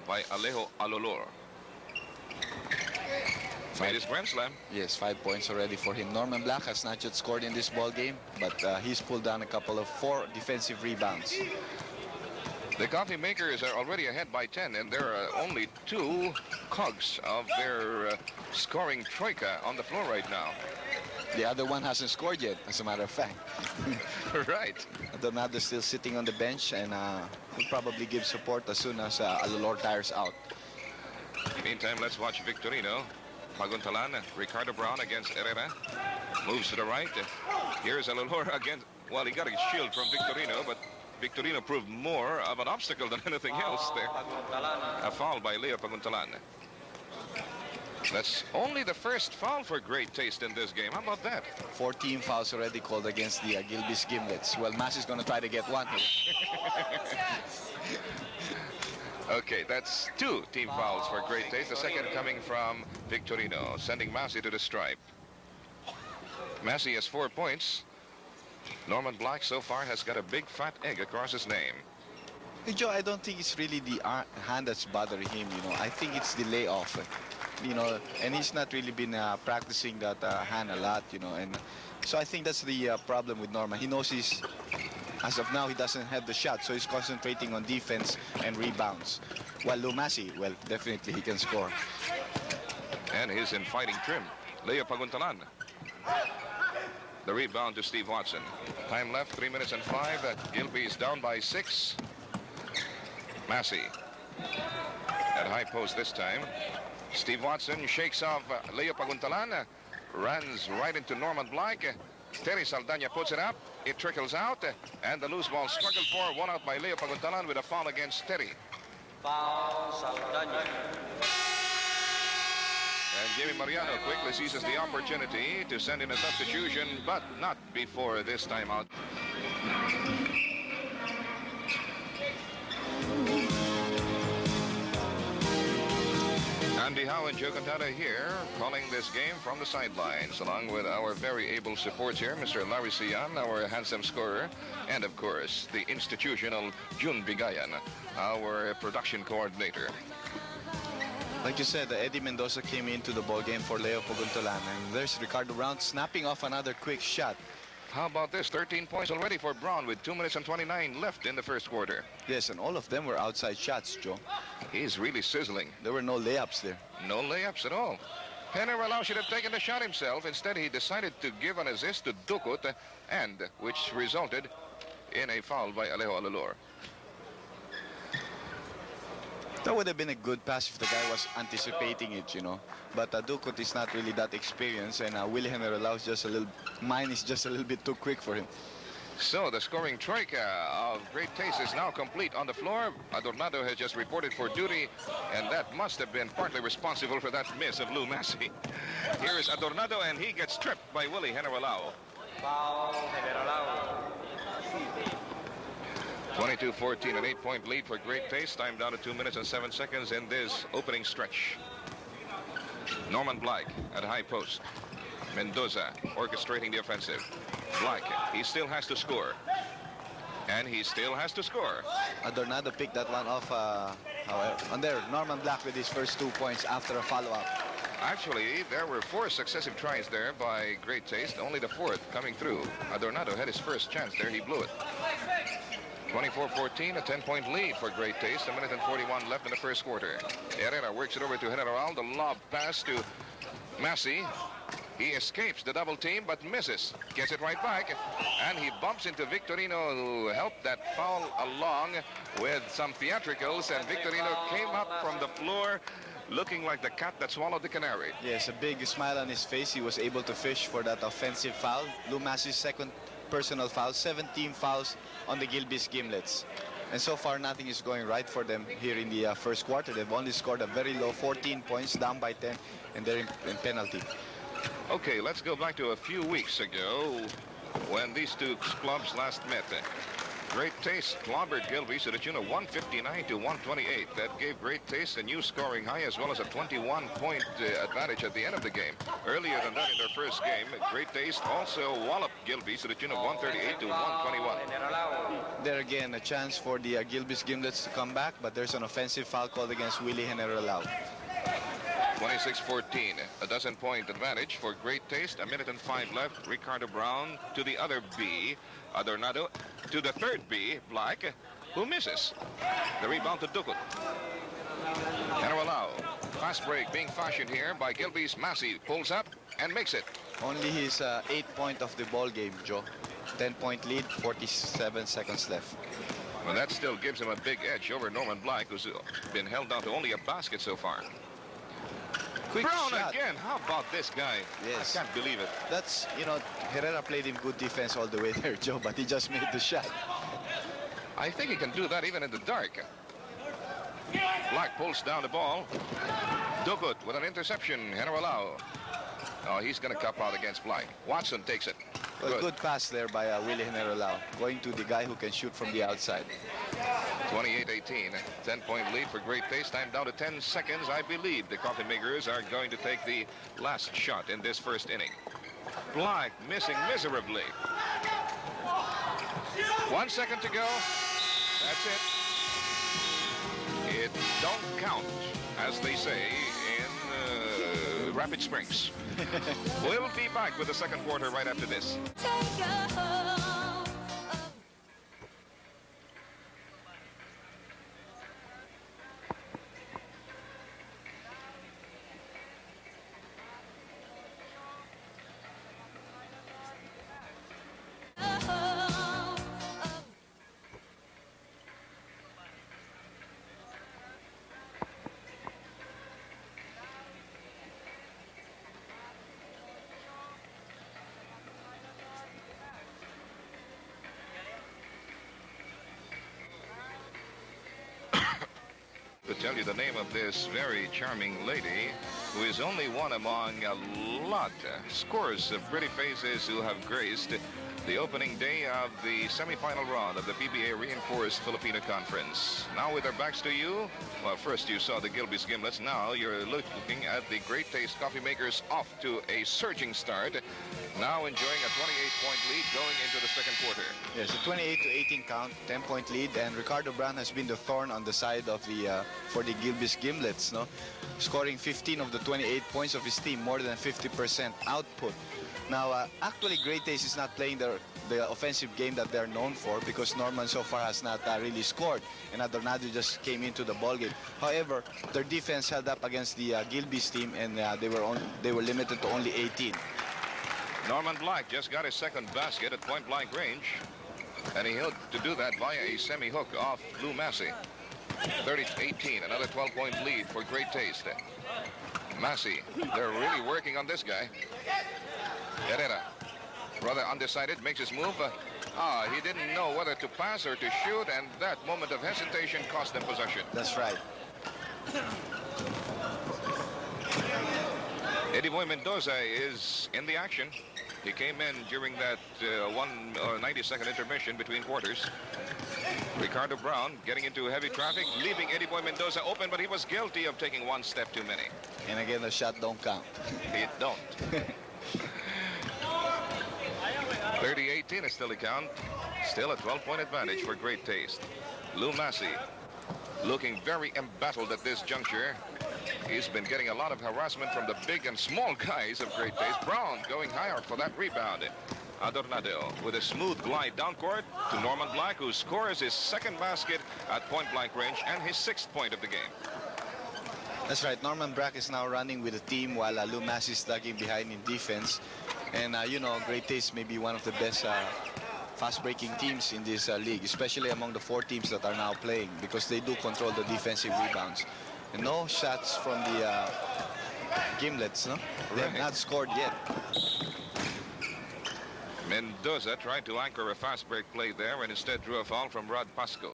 by Alejo Alolor. Made his grand slam. Yes, 5 points already for him. Norman Black has not yet scored in this ball game, but he's pulled down a couple of 4 defensive rebounds. The coffee makers are already ahead by 10, and there are only 2 cogs of their scoring troika on the floor right now. The other one hasn't scored yet, as a matter of fact. Right. Donado's still sitting on the bench, and will probably give support as soon as Alolor tires out. Meantime, let's watch Victorino. Maguntalan, Ricardo Brown against Herrera. Moves to the right. Here's Alolor again. Well, he got a shield from Victorino, but Victorino proved more of an obstacle than anything else there. A foul by Leo Paguntalan. That's only the first foul for Great Taste in this game. How about that? 14 fouls already called against the Gilbey's Gimlets. Well, Massey's going to try to get one here. Okay, that's 2 team fouls for Great Taste. The second coming from Victorino, sending Massey to the stripe. Massey has 4 points. Norman Black so far has got a big fat egg across his name. Hey, Joe, I don't think it's really the hand that's bothering him, I think it's the layoff, and he's not really been practicing that hand a lot, and so I think that's the problem with Norman. He knows as of now, he doesn't have the shot, so he's concentrating on defense and rebounds. While Lou Massey, well, definitely he can score. And he's in fighting trim. Leo Paguntalan. The rebound to Steve Watson. Time left, 3 minutes and 5. Gilbey is down by 6. Massey at high post this time. Steve Watson shakes off Leo Paguntalan. Runs right into Norman Black. Terry Saldana puts it up. It trickles out. And the loose ball struggled for. One out by Leo Paguntalan with a foul against Terry. Foul Saldana. And Jamie Mariano quickly seizes the opportunity to send in a substitution, but not before this timeout. Andy Howe and Joe Cantata here, calling this game from the sidelines, along with our very able supports here, Mr. Larry Sian, our handsome scorer, and of course, the institutional Jun Bigayan, our production coordinator. Like you said, Eddie Mendoza came into the ball game for Leo Paguntalan, and there's Ricardo Brown snapping off another quick shot. How about this? 13 points already for Brown with 2 minutes and 29 left in the first quarter. Yes, and all of them were outside shots, Joe. He's really sizzling. There were no layups there. No layups at all. Henry should have taken the shot himself. Instead, he decided to give an assist to Ducut, and which resulted in a foul by Alejo Alolor. That would have been a good pass if the guy was anticipating it, But Ducut is not really that experienced, and Willie Henry is just a little bit too quick for him. So the scoring troika of Great Taste is now complete on the floor. Adornado has just reported for duty, and that must have been partly responsible for that miss of Lou Massey. Here is Adornado, and he gets tripped by Willie Generalao. Foul Generalao. 22-14, an 8-point lead for Great Taste. Time down to 2 minutes and 7 seconds in this opening stretch. Norman Black at high post. Mendoza orchestrating the offensive. Black, he still has to score. And he still has to score. Adornado picked that one off, on there. Norman Black with his first 2 points after a follow-up. Actually, there were 4 successive tries there by Great Taste. Only the 4th coming through. Adornado had his first chance there. He blew it. 24-14, a 10-point lead for Great Taste. 1 minute and 41 left in the first quarter. Herrera works it over to General. The lob pass to Massey. He escapes the double team, but misses. Gets it right back, and he bumps into Victorino, who helped that foul along with some theatricals, and Victorino came up from the floor looking like the cat that swallowed the canary. Yes, a big smile on his face. He was able to fish for that offensive foul. Lou Massey's second personal foul, 17 fouls on the Gilbey's Gimlets. And so far, nothing is going right for them here in the first quarter. They've only scored a very low 14 points, down by 10, and they're in penalty. Okay, let's go back to a few weeks ago when these two clubs last met. Great Taste clobbered Gilbey to the tune of 159 to 128. That gave Great Taste a new scoring high as well as a 21-point advantage at the end of the game. Earlier than that in their first game, Great Taste also walloped Gilbey to the tune of 138 to 121. There again, a chance for the Gilbey's Gimlets to come back, but there's an offensive foul called against Willie Generalao. 26-14, a dozen-point advantage for Great Taste. A minute and 5 left. Ricardo Brown to the other B. Adornado to the third B, Black, who misses. The rebound to Dukut. Generalao. Fast break being fashioned here by Gilbey's Massey. Pulls up and makes it. Only his 8th point of the ball game, Joe. 10-point lead, 47 seconds left. Well, that still gives him a big edge over Norman Black, who's been held down to only a basket so far. Quick Brown shot. again. How about this guy? Yes. I can't believe it. That's, you know, Herrera played him good defense all the way there, Joe, but he just made the shot. I think he can do that even in the dark. Black pulls down the ball. Dukut with an interception. Generalao. Oh, he's going to cup out against Black. Watson takes it. Well, good pass there by Willie Generalao, going to the guy who can shoot from the outside. 28-18, 10-point lead for Great Taste. Time down to 10 seconds. I believe the coffee makers are going to take the last shot in this first inning. Black missing miserably. 1 second to go. That's it. It don't count, as they say in Rapid Springs. We'll be back with the second quarter right after this. To tell you the name of this very charming lady, who is only one among a lot, scores of pretty faces who have graced the opening day of the semifinal round of the PBA Reinforced Filipino Conference. Now with our backs to you, well, first you saw the Gilbey's Gimlets. Now you're looking at the Great Taste Coffee Makers off to a surging start. Now enjoying a 28-point lead going into the second quarter. Yes, a 28-18 count, 10-point lead, and Ricardo Brown has been the thorn on the side of the for the Gilbey's Gimlets, no? Scoring 15 of the 28 points of his team, more than 50% output. Now, actually, Great Taste is not playing the offensive game that they're known for, because Norman so far has not really scored, and Adornado just came into the ballgame. However, their defense held up against the Gilbey's team, and they were limited to only 18. Norman Black just got his second basket at point-blank range, and he helped to do that via a semi-hook off Lou Massey. 30-18, another 12-point lead for Great Taste. Massey, they're really working on this guy. Herrera, rather undecided, makes his move. He didn't know whether to pass or to shoot, and that moment of hesitation cost them possession. That's right. Eddie Boy Mendoza is in the action. He came in during that 90-second intermission between quarters. Ricardo Brown getting into heavy traffic, leaving Eddie Boy Mendoza open, but he was guilty of taking one step too many. And again, the shot don't count. It don't. 30-18 is still the count. Still a 12-point advantage for Great Taste. Lou Massey looking very embattled at this juncture. He's been getting a lot of harassment from the big and small guys of Great Taste. Brown going higher for that rebound. Adornado with a smooth glide down court to Norman Black, who scores his second basket at point-blank range and his 6th point of the game. That's right. Norman Black is now running with the team while Lou Massey is lagging behind in defense. And, you know, Great Taste may be one of the best fast-breaking teams in this league, especially among the 4 teams that are now playing, because they do control the defensive rebounds. And no shots from the Gimlets, no? They have not scored yet. Mendoza tried to anchor a fast break play there and instead drew a foul from Rod Pasco.